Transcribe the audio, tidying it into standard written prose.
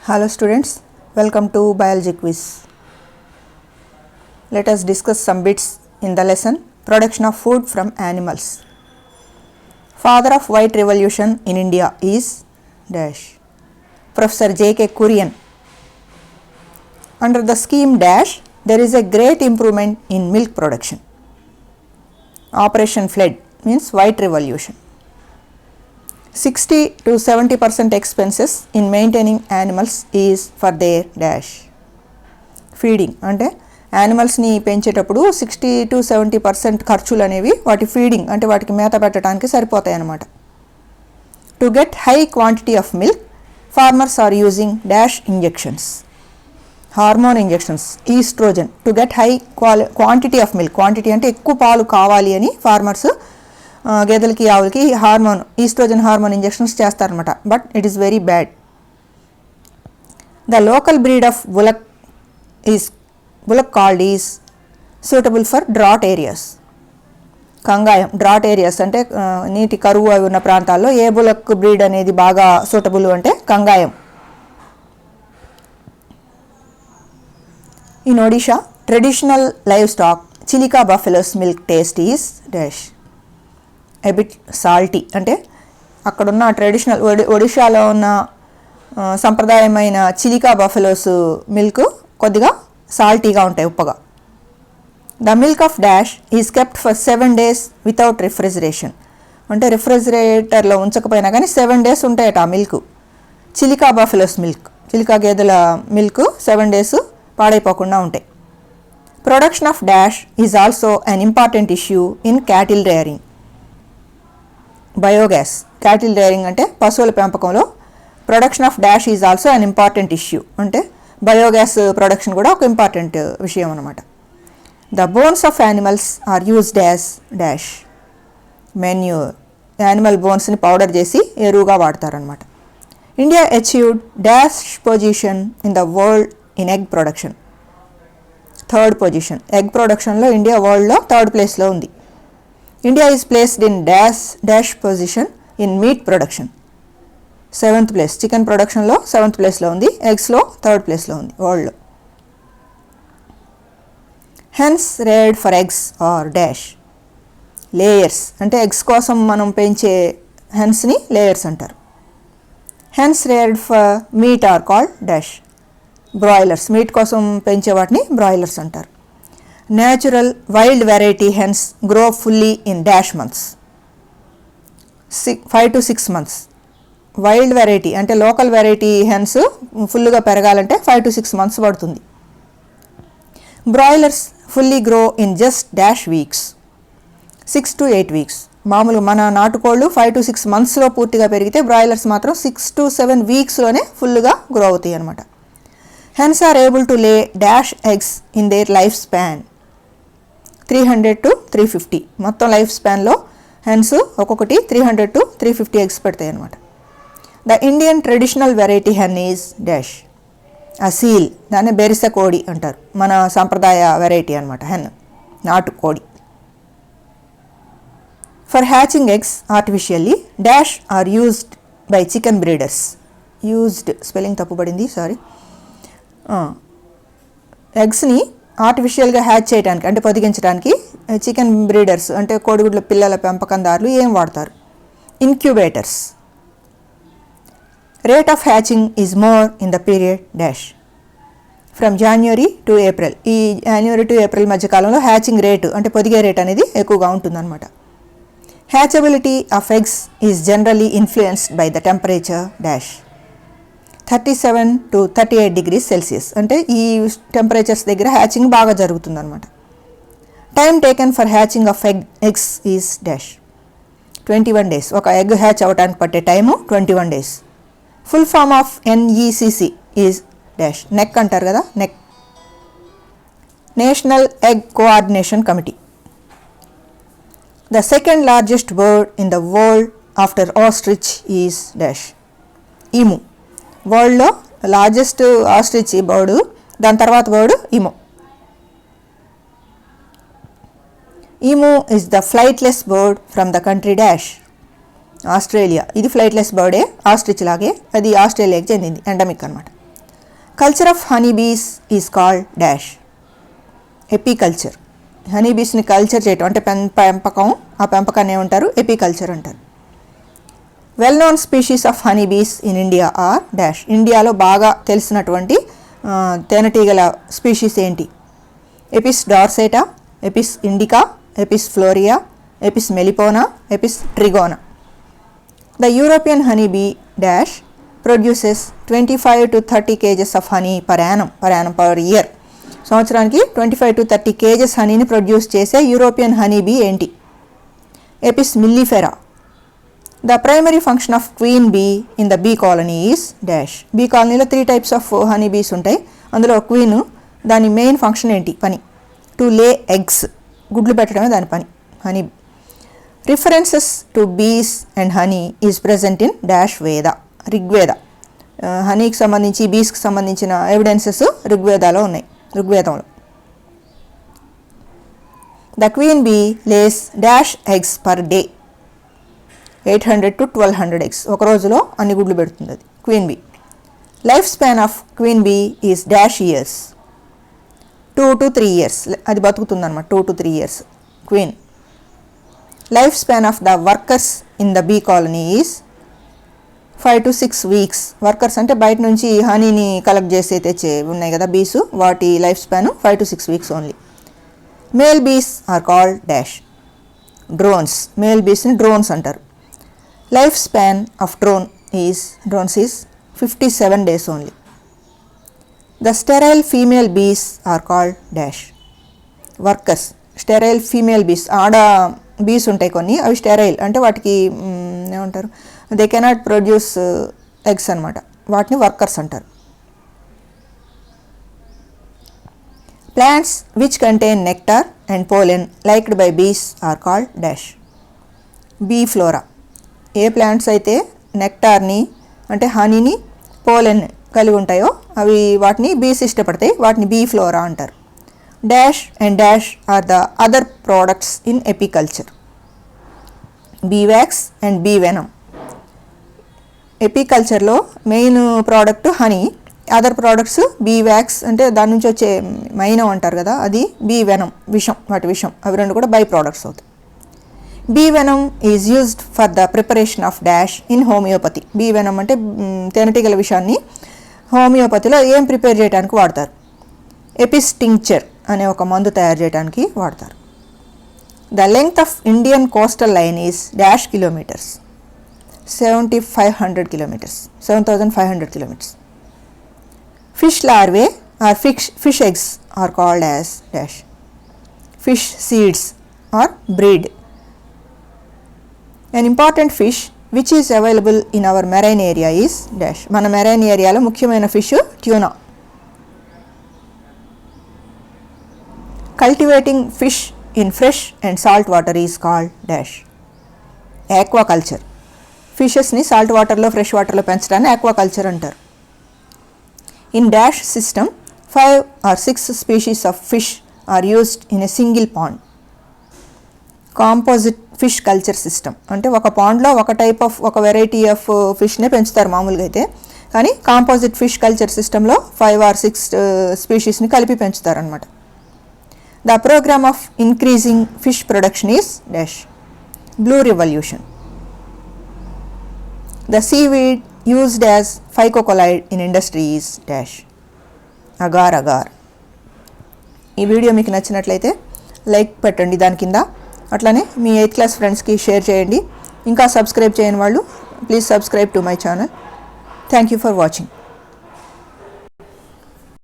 Hello students, welcome to biology quiz. Let us discuss some bits in the lesson production of food from animals. Father of white revolution in India is dash Professor J.K. Kurian. Under the scheme dash there is a great improvement in milk production. Operation Flood means white revolution. 60 to 70% expenses in maintaining animals is for their dash feeding. అంటే యానిమల్స్ని పెంచేటప్పుడు 60 to 70% ఖర్చులు అనేవి వాటి feeding అంటే వాటికి మేత పెట్టడానికి సరిపోతాయి అన్నమాట. To get high quantity of milk farmers are using dash injections, hormone injections, oestrogen. To get high quantity of milk, quantity అంటే ఎక్కువ పాలు కావాలి అని ఫార్మర్స్ గేదెలకి ఆవులకి హార్మోన్ ఈస్ట్రోజన్ హార్మోన్ ఇంజెక్షన్స్ చేస్తారనమాట. But it is very bad. The local breed of bullock called is suitable for drought areas. Kangayam drought areas అంటే నీటి కరువు అవి ఉన్న ప్రాంతాల్లో ఏ బులక్ బ్రీడ్ అనేది బాగా సూటబుల్ అంటే Kangayam. In Odisha traditional livestock Chilika buffaloes milk taste is dash a bit salty. అంటే అక్కడున్న ట్రెడిషనల్ ఒడిషాలో ఉన్న సంప్రదాయమైన చిలికా బఫెలోస్ మిల్క్ కొద్దిగా సాల్టీగా ఉంటాయి, ఉప్పగా. The milk of dash is kept for 7 days without refrigeration. అంటే రిఫ్రిజిరేటర్లో ఉంచకపోయినా కానీ 7 days ఉంటాయట ఆ milk. Chilika buffaloes milk, Chilika గేదెల మిల్క్ 7 days పాడైపోకుండా ఉంటాయి. Production of dash is also an important issue in cattle rearing. Biogas, cattle rearing అంటే పశువుల పెంపకంలో production of dash is also an important issue. అంటే బయోగ్యాస్ ప్రొడక్షన్ కూడా ఒక ఇంపార్టెంట్ విషయం అన్నమాట. The bones of animals are used as dash manure. Animal బోన్స్ని powder చేసి ఎరువుగా వాడతారనమాట. India achieved dash position in the world in egg production. 3rd position. Egg ప్రొడక్షన్లో ఇండియా వరల్డ్లో 3rd ప్లేస్లో ఉంది. India is placed in dash position in meat production. 7th place. Chicken ప్రొడక్షన్లో 7th ప్లేస్లో ఉంది, ఎగ్స్లో 3rd ప్లేస్లో ఉంది వరల్డ్లో. Hens reared for eggs are dash layers. అంటే ఎగ్స్ కోసం మనం పెంచే హెన్స్ని లేయర్స్ అంటారు. Hens reared for meet are called dash broilers. Meat కోసం పెంచే వాటిని బ్రాయిలర్స్ అంటారు. Natural wild variety hens grow fully in dash months, 5 to 6 months. Wild variety అంటే లోకల్ వెరైటీ హెన్స్ ఫుల్గా పెరగాలంటే 5 to 6 months పడుతుంది. Broilers fully grow in just dash weeks, 6 to 8 weeks. మామూలుగా మన నాటుకోళ్ళు 5 to 6 monthsలో పూర్తిగా పెరిగితే బ్రాయిలర్స్ మాత్రం 6 to 7 weeksలోనే ఫుల్గా గ్రో అవుతాయి అనమాట. హెన్స్ ఆర్ ఏబుల్ టు లే dash eggs in their life span 300 to 350. మొత్తం లైఫ్ స్పాన్లో హెన్స్ ఒక్కొక్కటి 300 to 350 ఎగ్స్ పెడతాయి అనమాట. The Indian traditional variety hen is dash Aseel. దాన్ని బెరిస కోడి అంటారు. మన సాంప్రదాయ వెరైటీ అనమాట హెన్, నాటు కోడి. For hatching eggs artificially dash are used by chicken breeders. Used spelling తప్పుపడింది, సారీ. ఎగ్స్ని ఆర్టిఫిషియల్గా హ్యాచ్ చేయడానికి అంటే పొదిగించడానికి చికెన్ బ్రీడర్స్ అంటే కోడిగుడ్ల పిల్లల పెంపకందారులు ఏం వాడతారు? Incubators. Rate of hatching is more in the period dash from January to April. ఈ జనవరి టు ఏప్రిల్ మధ్యకాలంలో హ్యాచింగ్ రేటు అంటే పొదిగే రేట్ అనేది ఎక్కువగా ఉంటుందన్నమాట. Hatchability of eggs is generally influenced by the temperature dash 37 to 38 degrees Celsius. అంటే ఈ temperatures దగ్గర hatching బాగా జరుగుతుందన్నమాట. Time taken for hatching of eggs is dash 21 days. ఒక ఎగ్ హ్యాచ్ అవ్వడానికి పట్టే time 21 days. Full form of NECC is dash NECC అంటారు కదా, NECC national egg coordination committee. The second largest bird in the world after ostrich is dash emu. వరల్డ్లో largest ostrich bird, దాని తర్వాత bird emu. Emu is the flightless bird from the country dash Australia. ఇది flightless బర్డే, ostrich లాగే, అది ఆస్ట్రేలియాకి చెందింది, endemic అనమాట. Culture of honey bees is called dash. Apiculture. Honey బీస్ని కల్చర్ చేయటం అంటే పెంపకం, ఆ పెంపకాన్ని ఏమంటారు? ఎపికల్చర్ అంటారు. Well known species of honey bees in India are dash. ఇండియాలో బాగా తెలిసినటువంటి తేనెటీగల స్పీషీస్ ఏంటి? Apis dorsata, Apis indica, Apis florea, Apis melipona, Apis trigona. The European honey bee dash produces 25 to 30 kgs of honey per annum per year. సంవత్సరానికి 25 to 30 kgs హనీని produce చేసే European honey bee ఏంటి? Apis mellifera. The primary function of queen bee in the bee colony is dash. Bee కాలనీలో 3 types of honey బీస్ ఉంటాయి. అందులో queen దాని main function ఏంటి? పని. టు లే ఎగ్స్, గుడ్లు పెట్టడమే దాని పని. Honey. References to bees and honey is present in dash వేద. ఋగ్వేద. హనీకి సంబంధించి, బీస్కి సంబంధించిన ఎవిడెన్సెస్ ఋగ్వేదాలో ఉన్నాయి. ఋగ్వేదంలో. The queen bee lays dash eggs per day. 800 to 1200 eggs. ఒక రోజులో అన్ని గుడ్లు పెడుతుంది అది queen bee. Life span of queen bee is dash years. 2 to 3 years. అది బతుకుతుంది అనమాట. 2 to 3 years queen. Life span of the workers in the bee colony is 5 to 6 weeks. Workers అంటే బయట నుంచి హనీని కలెక్ట్ చేసి తెచ్చే ఉన్నాయి కదా బీస్, వాటి life span 5 to 6 weeks only. Male bees are called dash. Drones. Male బీస్ని డ్రోన్స్ అంటారు. Life span of drones is 57 days only. The sterile female bees are called dash. Workers. Sterile female bees, ఆడ బీస్ ఉంటాయి కొన్ని, అవి sterile అంటే వాటికి ఏమంటారు? దే కెనాట్ ప్రొడ్యూస్ ఎగ్స్ అనమాట. వాటిని వర్కర్స్ అంటారు. Plants which contain nectar and pollen liked by bees are called dash. Bee flora. ఏ ప్లాంట్స్ అయితే నెక్టార్ని అంటే హనీని, పోలెన్ కలిగి ఉంటాయో అవి వాటిని బీస్ ఇష్టపడతాయి, వాటిని బీ ఫ్లోరా అంటారు. Dash and dash are the other products in apiculture. Bee wax and bee venom. ఎపికల్చర్లో main product honey, other products bee wax అంటే దాని నుంచి వచ్చే మైనం అంటారు కదా అది, బీ వెనమ్ విషం, వాటి విషం, అవి రెండు కూడా బై ప్రోడక్ట్స్ అవుతాయి. Bee venom is used for the preparation of dash in homeopathy. Bee venom అంటే తేనెటీగల విషాన్ని హోమియోపతిలో ఏం ప్రిపేర్ చేయడానికి వాడతారు? ఎపిస్ టింక్చర్ అనే ఒక మందు తయారు చేయడానికి వాడతారు. The length of Indian coastal line is dash kilometres. 7,500 kilometers. 7,500 kilometers. Fish larvae or fish eggs are called as dash. Fish seeds or breed. An important fish which is available in our marine area is dash. మన marine ఏరియాలో ముఖ్యమైన fish tuna. Cultivating fish in fresh and salt water is called dash. Aquaculture. ఫిషెస్ని salt వాటర్లో, fresh వాటర్లో పెంచడాన్ని aquaculture అంటారు. In dash system 5 or 6 species of fish are used in a single pond. Composite fish culture system అంటే ఒక పాండ్లో ఒక variety of ఫిష్నే పెంచుతారు మామూలుగా అయితే, కానీ కాంపోజిట్ ఫిష్ కల్చర్ సిస్టంలో 5 or 6 స్పీషీస్ని కలిపి పెంచుతారు అనమాట. The programme of increasing fish production is dash. Blue revolution. The seaweed used as phycocolloid in industry is dash. Agar. ఈ వీడియో మీకు నచ్చినట్లయితే లైక్ పెట్టండి దాని కింద. అట్లానే మీ 8th class ఫ్రెండ్స్కి షేర్ చేయండి. ఇంకా సబ్స్క్రైబ్ చేయని వాళ్ళు please subscribe to my channel. Thank you for watching.